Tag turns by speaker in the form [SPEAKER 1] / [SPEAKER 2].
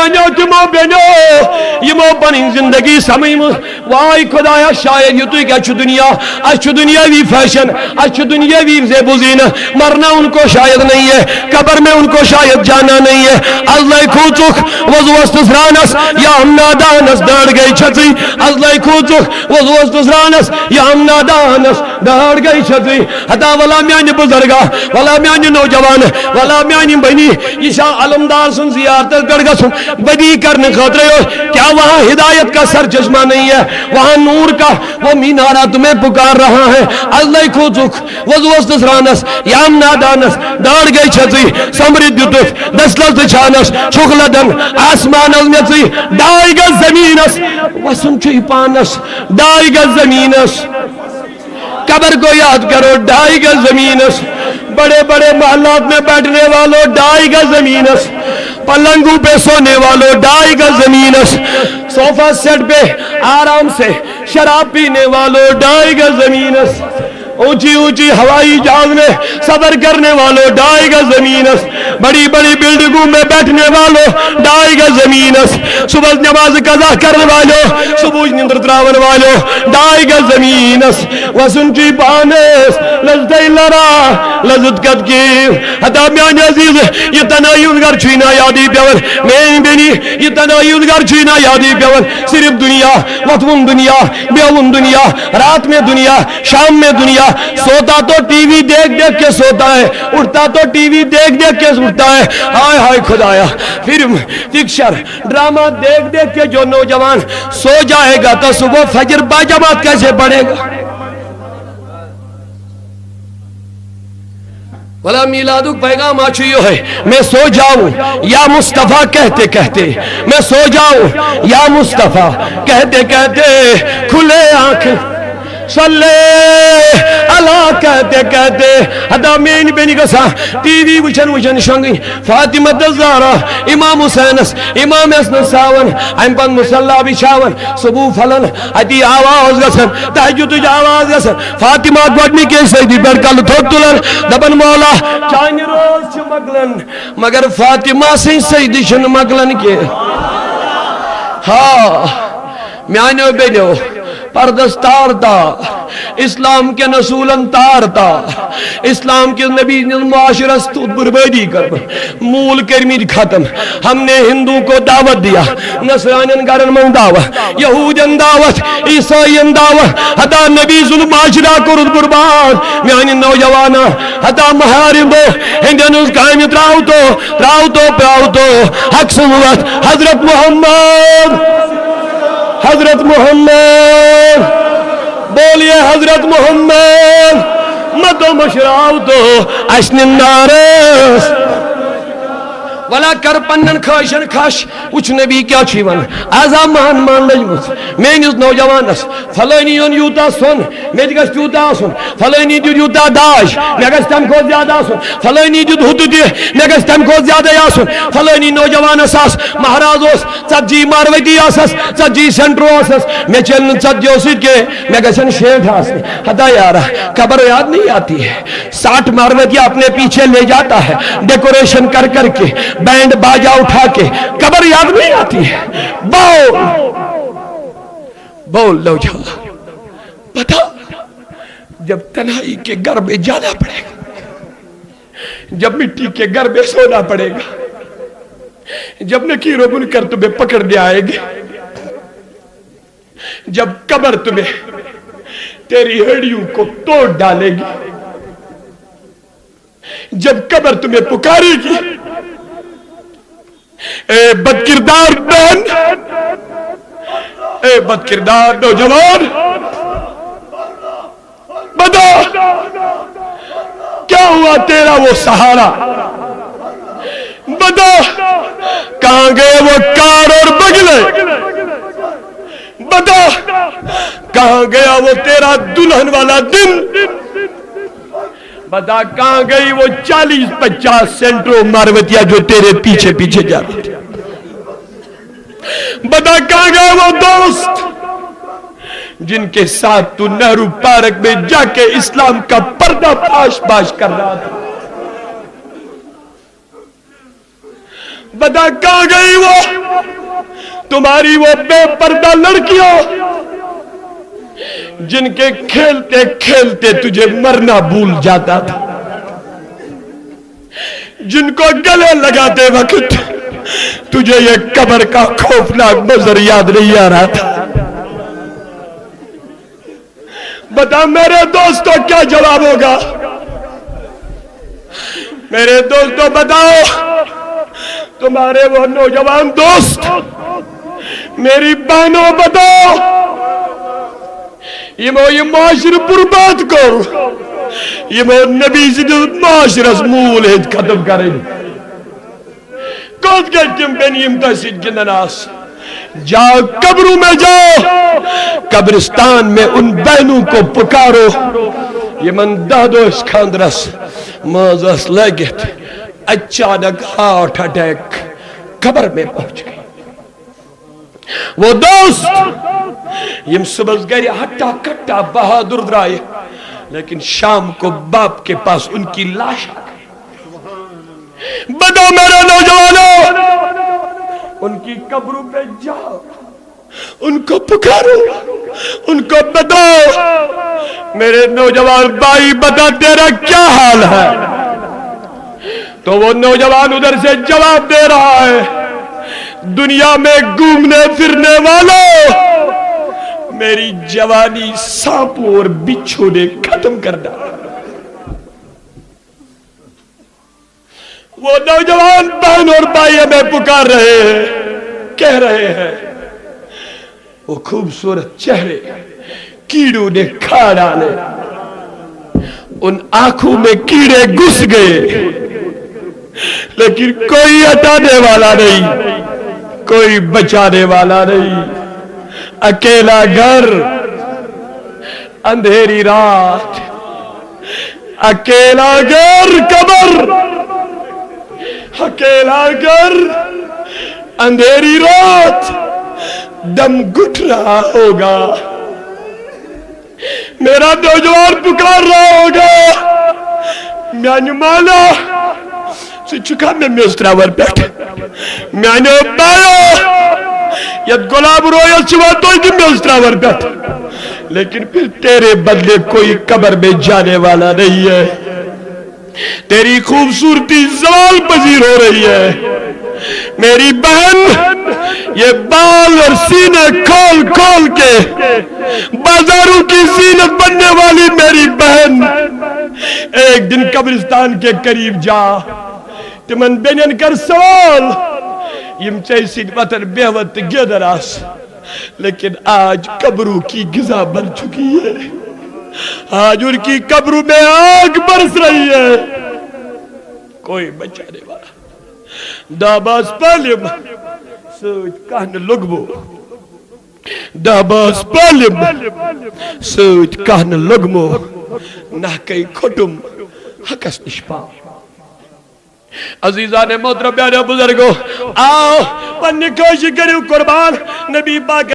[SPEAKER 1] میانو تمو بینو یمو پنن زندگی سمیم وائی خدایا شاید یہ تو کیا چھ دنیا اچھ دنیاوی فیشن اچھ دنیاوی زیب و زینت مرنا ان کو شاید نہیں ہے قبر میں ان کو شاید جانا نہیں ہے اللہ کھوچک وزوستس رانس یا ہم نادانس داڑ گئی چھتی اللہ کھوچک وزوستس رانس یا ہم نادانس داڑ گئی چھتی حتا ولا میانی بزرگا ولا میانی نوجوان ولا میانی بنی عیشا علمدار سن زیارت گڑگا سن بدی کرنے خاطرے ہو کیا وہاں ہدایت کا سر چشمہ نہیں ہے وہاں نور کا وہ مینارہ تمہیں پکار رہا ہے اللہ کھوچک وزوستس رانس یا ہم نادانس داڑ گئی چھتی سمرد دیتوت دسلت چھانس چھکلدن آسمان ازمیتی ڈائی گا زمینس وسن چھوئی پانس ڈائی گا زمینس قبر کو یاد کرو ڈائی گا زمینس بڑے بڑے محلات میں بیٹھنے والوں ڈائی گا زمینس پلنگوں پہ سونے والوں ڈائی گا زمینس صوفہ سیٹ پہ آرام سے شراب پینے والوں ڈائی گا زمینس اونچی اونچی ہوائی جہاز میں سفر کرنے والوں ڈائی گا زمینس بڑی بڑی بلڈنگوں میں بیٹھنے والوں ڈائی گا زمینس صبح نماز قضا کرنے والوں صبح نیندر تراون والوں ڈائی گا زمینس وسنچی پانس لذت لرا لذت قد کی حتا میان عزیز یہ تنائیون گر چھینا یادی پیور میں بینی یہ تنائیون گر چھینا یادی پیور صرف دنیا وطون دنیا بیون دنیا رات میں دنیا شام میں دنیا سوتا تو ٹی وی دیکھ دیکھ کے سوتا ہے اٹھتا تو ٹی وی دیکھ دیکھ کے اٹھتا ہے ہائے ہائے خدایا فلم پکچر ڈرامہ دیکھ دیکھ کے جو نوجوان سو جائے گا تو صبح فجر باجماعت کیسے پڑھے گا ولا میلادک پیغام آچھو ہے میں سو جاؤں یا مصطفیٰ کہتے کہتے میں سو جاؤں یا مصطفیٰ کہتے کہتے کھلے آنکھیں صلی اللہ کہتے کہتے حدا مین بینی گسا ٹی وی وچن شنگی فاطمہ الزہرا امام حسینس امام حسن ساون ام پن مصلی بچھاون صبح پھلن اتی آواز گسن تہجد آواز گسن فاطمہ گوڈنی کے سیدی پر کل تھوک تلن دبن مولا چانہ روز چھ مگلن مگر فاطمہ سے سیدی چھن مگلن کے ہاں میانو بینو پردستار تا اسلام کے نصولن تار تا اسلام کے نبی معاشرت بربادی کر مول کرمید ختم ہم نے ہندو کو دعوت دیا نصرانین گرن من دعوت یہودین دعوت عیسائین دعوت حتا نبی ظلم معاشرہ کرد برباد میانی نوجوانا حتا محارم دو ہندین اس قائم تراؤ تو حق سنوت حضرت محمد بولیے حضرت محمد مدو مشراؤ تو اشن نارس ولا کر پنن خواہشن خواہش اچھ نبی کیا چھیون آزا مان لجمت مینیس نوجوانس فلانی یون یوتا سن میں گس تیوتا سن فلانی دیو یوتا داش میں گس تم کو زیادہ سن فلانی دیو ہت دی میں گس تم کو زیادہ یا سن فلانی نوجوانس آس مہراز اس ژتجی ماروتی آسس ژتجی سینٹرو آسس میں چلن ژتجیو سۭتۍ کے میں گژھن شیٹھ آسن ہتا یارا قبر یاد نہیں آتی ہے 60 ماروتی اپنے پیچھے لے جاتا ہے ڈیکوریشن کر کر کے بینڈ باجا اٹھا کے قبر یاد نہیں آتی ہے بول لو جا پتا جب تنہائی کے گھر میں جانا پڑے گا جب مٹی کے گھر میں سونا پڑے گا جب نکیر و منکر تمہیں پکڑنے آئے گے جب قبر تمہیں تیری ہڈیوں کو توڑ ڈالے گی جب قبر تمہیں پکارے گی اے بدکردار بہن اے بدکردار نوجوان بتا کیا ہوا تیرا وہ سہارا بتا کہاں گئے وہ کار اور بگلے بتا کہاں گیا وہ تیرا دلہن والا دن بتا کہاں گئی وہ 40-50 سینٹرو ماروتیا جو تیرے پیچھے پیچھے جا رہے تھے بتا کہاں گئے وہ دوست جن کے ساتھ تو نہرو پارک میں جا کے اسلام کا پردہ پاش کر رہا تھا بتا کہاں گئی وہ تمہاری وہ بے پردہ لڑکیوں جن کے کھیلتے کھیلتے تجھے مرنا بھول جاتا تھا، جن کو گلے لگاتے وقت تجھے یہ قبر کا خوفناک منظر یاد نہیں آ رہا تھا؟ بتا میرے دوستوں کیا جواب ہوگا؟ میرے دوستوں بتاؤ، تمہارے وہ نوجوان دوست، میری بہنوں بتاؤ، یہ معاشر برباد کر، یہ نبی سے معاشرس مولد ختم کریں کود کے تم بنیم تسید گندناس جاؤ قبروں میں جاؤ، قبرستان میں ان بہنوں کو پکارو یہ من دادو اس خاندرس مازس لگت اچانک ہارٹ اٹیک قبر میں پہنچ گئی۔ وہ دوست یم صبح گھر ہٹا کٹا بہادر درائے، لیکن شام کو باپ کے پاس ان کی لاش آ گئی۔ بدو میرے نوجوانوں، ان کی قبروں پہ جاؤ، ان کو پکارو، ان کو بتاؤ میرے نوجوان بھائی بتا تیرا کیا حال ہے؟ تو وہ نوجوان ادھر سے جواب دے رہا ہے، دنیا میں گھومنے پھرنے والوں، میری جوانی سانپوں اور بچھو نے ختم کر ڈالا۔ وہ نوجوان بہن اور بھائی ہمیں پکار رہے ہیں، کہہ رہے ہیں وہ خوبصورت چہرے کیڑوں نے کھا ڈالے، ان آنکھوں میں کیڑے گھس گئے، لیکن کوئی ہٹانے والا نہیں، کوئی بچانے والا نہیں۔ اکیلا گھر، اندھیری رات، اکیلا گھر قبر، اکیلا گھر اندھیری رات، دم گھٹ رہا ہوگا، میرا نوجوان پکار رہا ہوگا میانہ مالا سے چکا میں میستراور بیٹھ میانہ بایا یا گلاب رویت چوا تو ہی میستراور بیٹھ، لیکن پھر تیرے بدلے کوئی قبر میں جانے والا نہیں ہے، تیری خوبصورتی زوال پذیر ہو رہی ہے۔ میری بہن یہ بال اور سینے کھول کھول کے بازاروں کی زینت بننے والی میری بہن ایک دن قبرستان کے قریب جا تمن بینن کر سوال یم چیسید وطن بیوت گیدر آس، لیکن آج قبروں کی غذا بن چکی ہے، آج ان کی قبروں میں آگ برس رہی ہے، کوئی بچانے والا داباز پالیم سوچ کہن لگبو، داباز پالیم سوچ کہن لگمو، نہ کئی کھٹم حقس نشپا۔ عزیزان محترم پیارے بزرگو، آؤ پنی کوشش کریو قربان نبی پاک